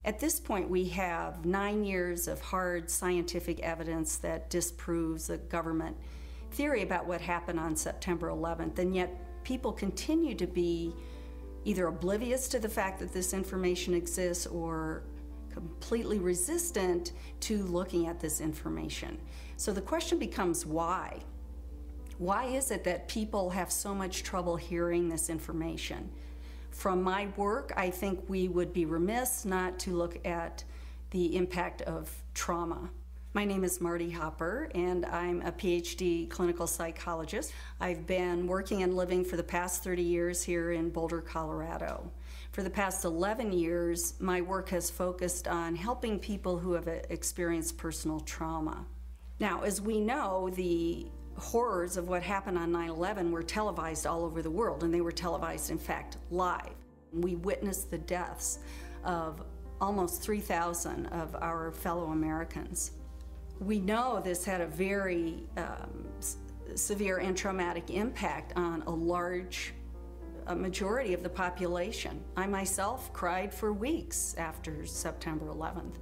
At this point, we have 9 years of hard scientific evidence that disproves the government theory about what happened on September 11th, and yet people continue to be either oblivious to the fact that this information exists or completely resistant to looking at this information. So the question becomes why? Why is it that people have so much trouble hearing this information? From my work, I think we would be remiss not to look at the impact of trauma. My name is Marty Hopper, and I'm a PhD clinical psychologist. I've been working and living for the past 30 years here in Boulder, Colorado. For the past 11 years, my work has focused on helping people who have experienced personal trauma. Now, as we know, the horrors of what happened on 9/11 were televised all over the world, and they were televised, in fact, live. We witnessed the deaths of almost 3,000 of our fellow Americans. We know this had a very severe and traumatic impact on a majority of the population. I myself cried for weeks after September 11th.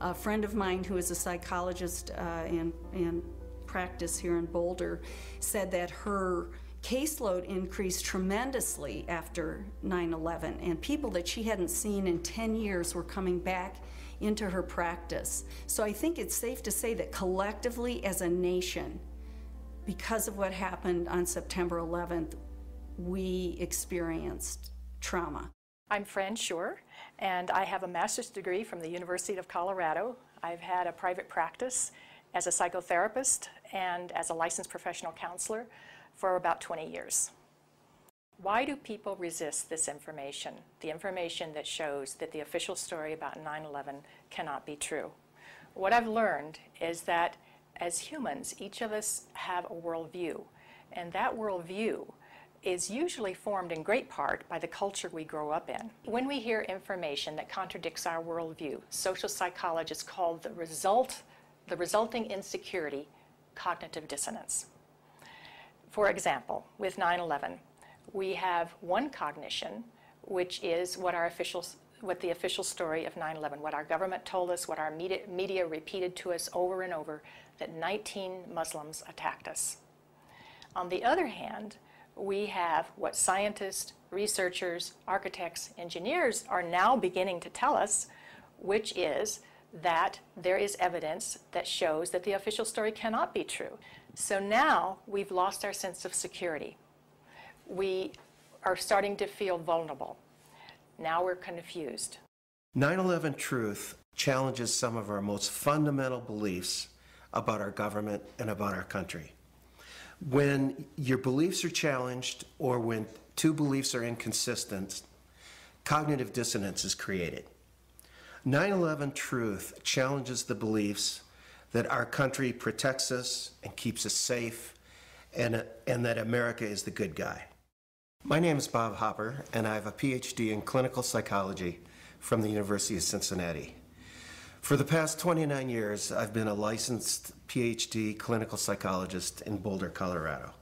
A friend of mine who is a psychologist in practice here in Boulder said that her caseload increased tremendously after 9/11, and people that she hadn't seen in 10 years were coming back into her practice. So I think it's safe to say that collectively as a nation, because of what happened on September 11th, we experienced trauma. I'm Fran Schur, and I have a master's degree from the University of Colorado. I've had a private practice as a psychotherapist and as a licensed professional counselor for about 20 years. Why do people resist this information, the information that shows that the official story about 9/11 cannot be true? What I've learned is that as humans, each of us have a worldview, and that worldview is usually formed in great part by the culture we grow up in. When we hear information that contradicts our worldview, social psychologists call the resulting insecurity cognitive dissonance. For example, with 9/11, we have one cognition, which is what the official story of 9/11, what our government told us, what our media repeated to us over and over, that 19 Muslims attacked us. On the other hand, we have what scientists, researchers, architects, engineers are now beginning to tell us, which is that there is evidence that shows that the official story cannot be true. So now we've lost our sense of security. We are starting to feel vulnerable. Now we're confused. 9/11 truth challenges some of our most fundamental beliefs about our government and about our country. When your beliefs are challenged or when two beliefs are inconsistent, cognitive dissonance is created. 9/11 truth challenges the beliefs that our country protects us and keeps us safe and that America is the good guy. My name is Bob Hopper, and I have a PhD in clinical psychology from the University of Cincinnati. For the past 29 years, I've been a licensed PhD clinical psychologist in Boulder, Colorado.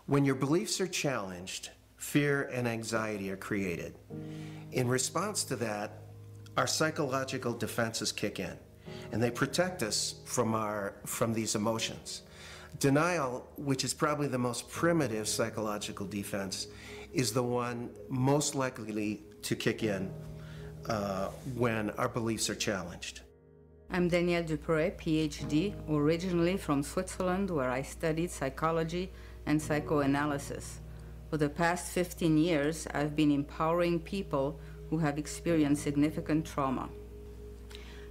When your beliefs are challenged, fear and anxiety are created. In response to that, our psychological defenses kick in, and they protect us from these emotions. Denial, which is probably the most primitive psychological defense, is the one most likely to kick in when our beliefs are challenged. I'm Danielle Duperret, PhD, originally from Switzerland, where I studied psychology and psychoanalysis. For the past 15 years, I've been empowering people who have experienced significant trauma.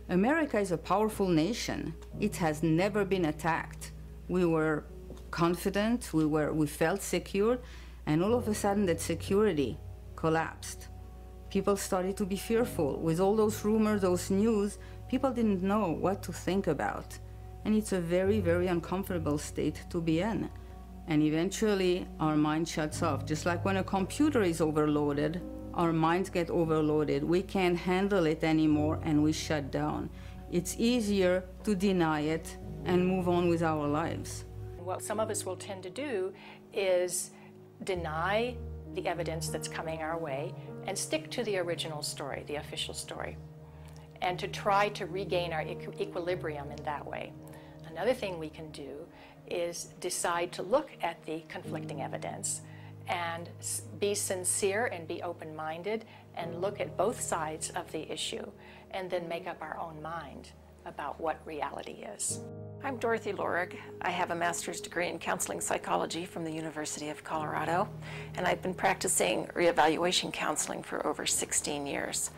America is a powerful nation. It has never been attacked. We were confident, we felt secure, and all of a sudden that security collapsed. People started to be fearful. With all those rumors, those news, people didn't know what to think about. And it's a very, very uncomfortable state to be in. And eventually, our mind shuts off. Just like when a computer is overloaded, our minds get overloaded. We can't handle it anymore, and we shut down. It's easier to deny it and move on with our lives. What some of us will tend to do is deny the evidence that's coming our way and stick to the original story, the official story. and to try to regain our equilibrium in that way. Another thing we can do is decide to look at the conflicting evidence and be sincere and be open-minded and look at both sides of the issue and then make up our own mind about what reality is. I'm Dorothy Lorig. I have a master's degree in counseling psychology from the University of Colorado, and I've been practicing reevaluation counseling for over 16 years.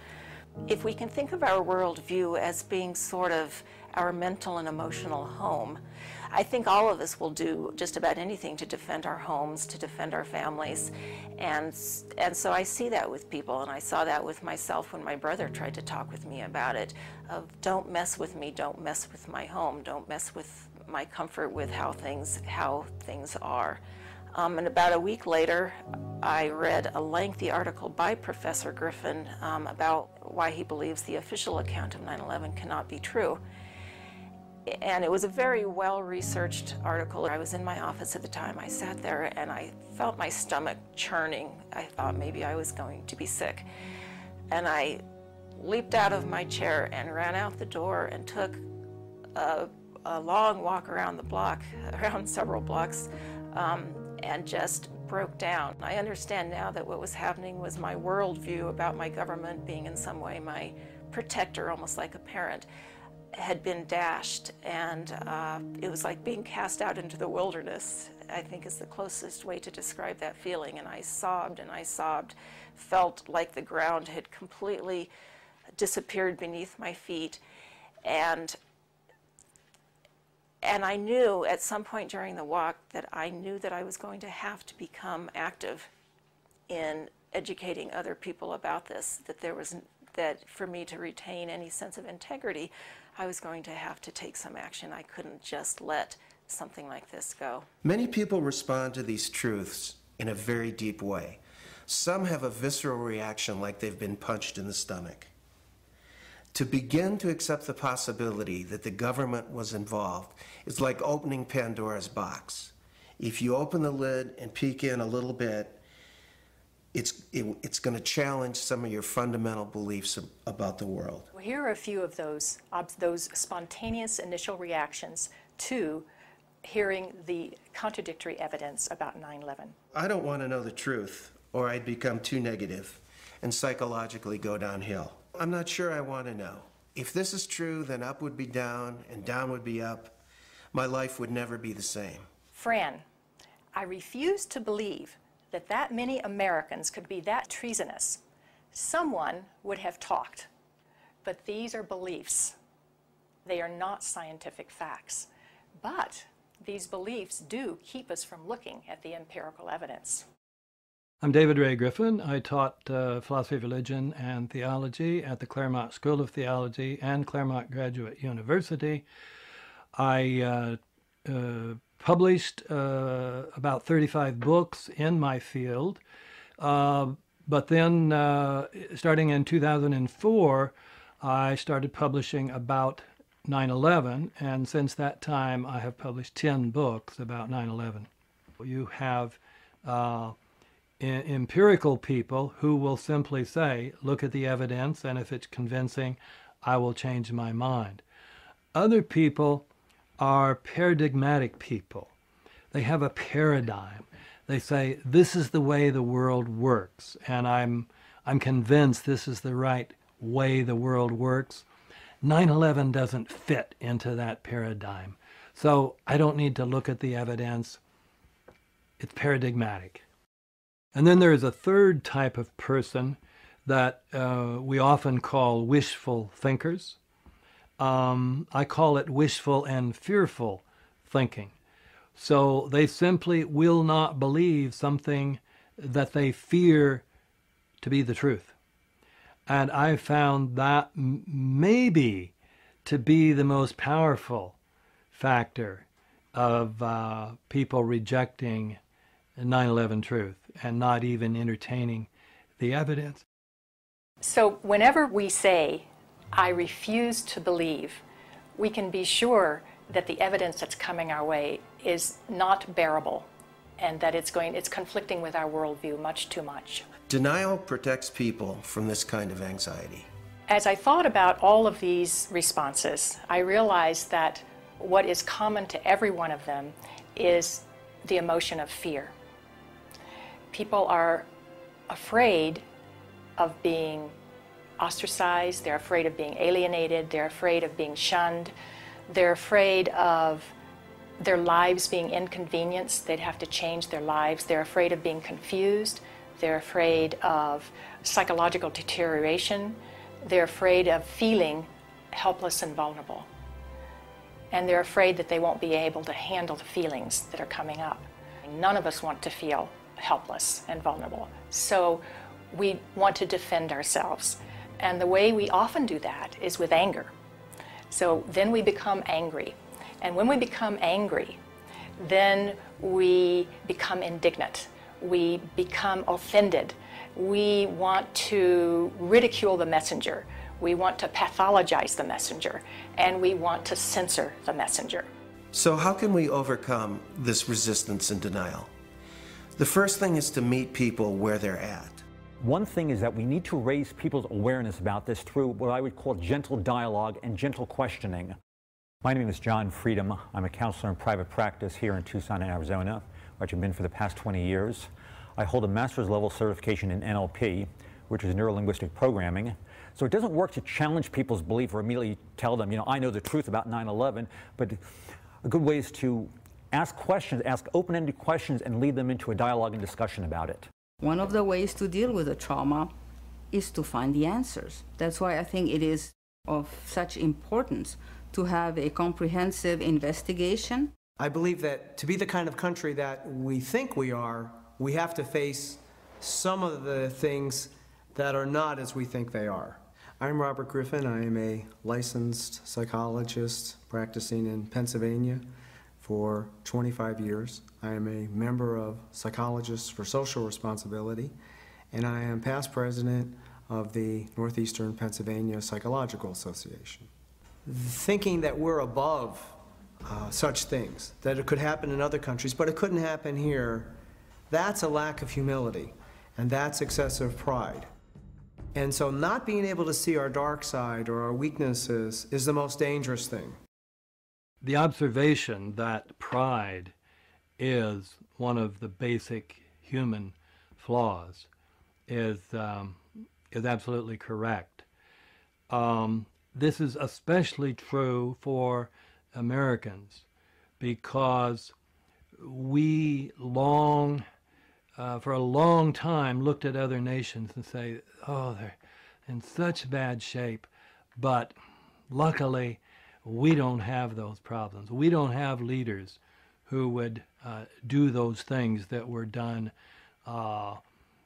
If we can think of our worldview as being sort of our mental and emotional home, I think all of us will do just about anything to defend our homes, to defend our families, and so I see that with people, and I saw that with myself when my brother tried to talk with me about it, of don't mess with me, don't mess with my home, don't mess with my comfort with how things are. And about a week later, I read a lengthy article by Professor Griffin about why he believes the official account of 9/11 cannot be true. And it was a very well-researched article. I was in my office at the time. I sat there and I felt my stomach churning. I thought maybe I was going to be sick. And I leaped out of my chair and ran out the door and took a long walk around the block, around several blocks, and just broke down. I understand now that what was happening was my worldview about my government being in some way my protector, almost like a parent, had been dashed, and it was like being cast out into the wilderness, I think is the closest way to describe that feeling. And I sobbed, felt like the ground had completely disappeared beneath my feet, and I knew at some point during the walk that I knew that I was going to have to become active in educating other people about this, that for me to retain any sense of integrity, I was going to have to take some action. I couldn't just let something like this go. Many people respond to these truths in a very deep way. Some have a visceral reaction like they've been punched in the stomach. To begin to accept the possibility that the government was involved is like opening Pandora's box. If you open the lid and peek in a little bit, it's going to challenge some of your fundamental beliefs about the world. Well, here are a few of those spontaneous initial reactions to hearing the contradictory evidence about 9/11. I don't want to know the truth, or I'd become too negative and psychologically go downhill. I'm not sure I want to know. If this is true, then up would be down and down would be up. My life would never be the same. Fran, I refuse to believe that many Americans could be that treasonous. Someone would have talked, but these are beliefs. They are not scientific facts, but these beliefs do keep us from looking at the empirical evidence. I'm David Ray Griffin. I taught philosophy of religion and theology at the Claremont School of Theology and Claremont Graduate University. I published about 35 books in my field, but then starting in 2004, I started publishing about 9/11, and since that time I have published 10 books about 9/11. You have empirical people who will simply say, look at the evidence, and if it's convincing, I will change my mind. Other people are paradigmatic people. They have a paradigm. They say, this is the way the world works, and I'm convinced this is the right way the world works. 9/11 doesn't fit into that paradigm. So I don't need to look at the evidence. It's paradigmatic. And then there is a third type of person that we often call wishful thinkers. I call it wishful and fearful thinking. So they simply will not believe something that they fear to be the truth. And I found that maybe to be the most powerful factor of people rejecting 9/11 truth and not even entertaining the evidence. So whenever we say, I refuse to believe, we can be sure that the evidence that's coming our way is not bearable and that it's conflicting with our worldview much too much. Denial protects people from this kind of anxiety. As I thought about all of these responses, I realized that what is common to every one of them is the emotion of fear. People are afraid of being ostracized, they're afraid of being alienated, they're afraid of being shunned, they're afraid of their lives being inconvenienced, they'd have to change their lives, they're afraid of being confused, they're afraid of psychological deterioration, they're afraid of feeling helpless and vulnerable. And they're afraid that they won't be able to handle the feelings that are coming up. None of us want to feel helpless and vulnerable. So we want to defend ourselves. And the way we often do that is with anger. So then we become angry. And when we become angry, then we become indignant. We become offended. We want to ridicule the messenger. We want to pathologize the messenger. And we want to censor the messenger. So how can we overcome this resistance and denial? The first thing is to meet people where they're at. One thing is that we need to raise people's awareness about this through what I would call gentle dialogue and gentle questioning. My name is John Freedom. I'm a counselor in private practice here in Tucson, Arizona, where I've been for the past 20 years. I hold a master's level certification in NLP, which is neuro-linguistic programming. So it doesn't work to challenge people's belief or immediately tell them, I know the truth about 9/11, but a good way is to ask questions, ask open-ended questions, and lead them into a dialogue and discussion about it. One of the ways to deal with the trauma is to find the answers. That's why I think it is of such importance to have a comprehensive investigation. I believe that to be the kind of country that we think we are, we have to face some of the things that are not as we think they are. I'm Robert Griffin. I am a licensed psychologist practicing in Pennsylvania for 25 years. I am a member of Psychologists for Social Responsibility, and I am past president of the Northeastern Pennsylvania Psychological Association. Thinking that we're above such things, that it could happen in other countries, but it couldn't happen here, that's a lack of humility, and that's excessive pride. And so not being able to see our dark side or our weaknesses is the most dangerous thing. The observation that pride is one of the basic human flaws is absolutely correct. This is especially true for Americans because we for a long time looked at other nations and say, oh, they're in such bad shape, but luckily we don't have those problems. We don't have leaders who would do those things that were done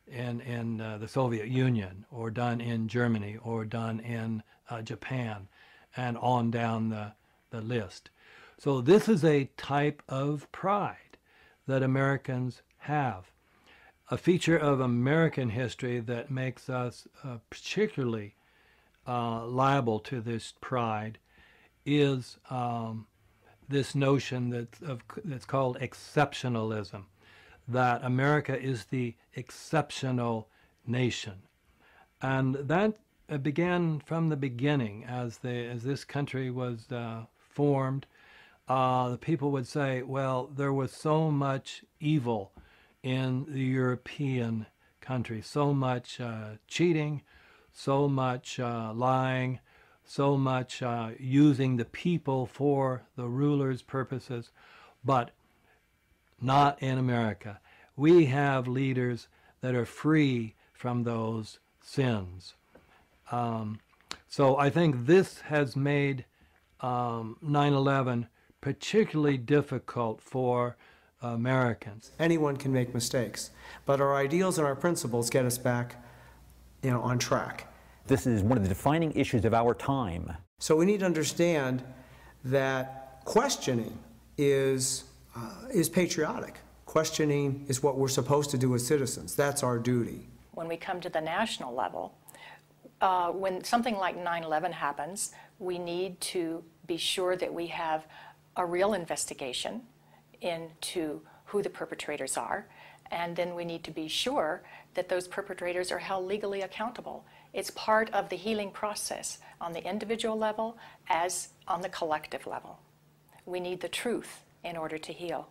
in the Soviet Union, or done in Germany, or done in Japan, and on down the list. So this is a type of pride that Americans have. A feature of American history that makes us particularly liable to this pride is this notion that's called exceptionalism, that America is the exceptional nation. And that began from the beginning. As this country was formed, the people would say, well, there was so much evil in the European countries, so much cheating, so much lying, so much using the people for the ruler's purposes, but not in America. We have leaders that are free from those sins. So I think this has made 9/11 particularly difficult for Americans. Anyone can make mistakes, but our ideals and our principles get us back, on track. This is one of the defining issues of our time. So we need to understand that questioning is patriotic. Questioning is what we're supposed to do as citizens. That's our duty. When we come to the national level, when something like 9/11 happens, we need to be sure that we have a real investigation into who the perpetrators are, and then we need to be sure that those perpetrators are held legally accountable It's part of the healing process on the individual level as on the collective level. We need the truth in order to heal.